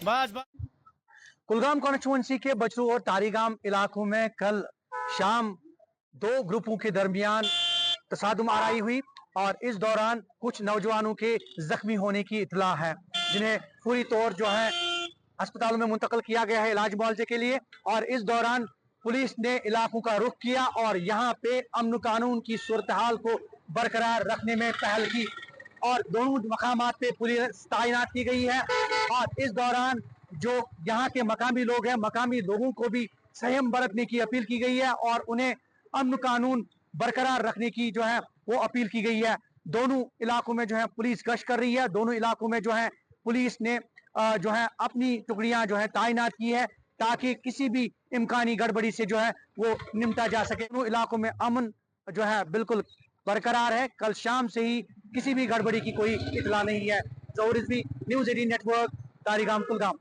बस बस। कुलगाम कॉन्स्टिट्यूंसी के बचरू और तारीगाम इलाकों में कल शाम दो ग्रुपों के दरमियान तसादुम आराई हुई और इस दौरान कुछ नौजवानों के जख्मी होने की इतला है, जिन्हें पूरी तौर जो है अस्पतालों में मुंतकिल किया गया है इलाज मुआवजे के लिए। और इस दौरान पुलिस ने इलाकों का रुख किया और यहाँ पे अमन कानून की सूरत हाल को बरकरार रखने में पहल की और दोनों मकामात पे पुलिस तैनात की गई है। और इस दौरान जो यहाँ के मकामी लोग हैं, मकामी लोगों को भी संयम बरतने की अपील की गई है और उन्हें अमन कानून बरकरार रखने की जो है वो अपील की गई है। दोनों इलाकों में जो है पुलिस गश्त कर रही है, दोनों इलाकों में जो है पुलिस ने जो है अपनी टुकड़ियां जो है तैनात की है ताकि किसी भी इम्कानी गड़बड़ी से जो है वो निपटा जा सके। दोनों इलाकों में अमन जो है बिल्कुल बरकरार है। कल शाम से ही किसी भी गड़बड़ी की कोई इतला नहीं है। जहूर रिजवी, न्यूज़ 18 नेटवर्क, तारीगाम, कुलगाम।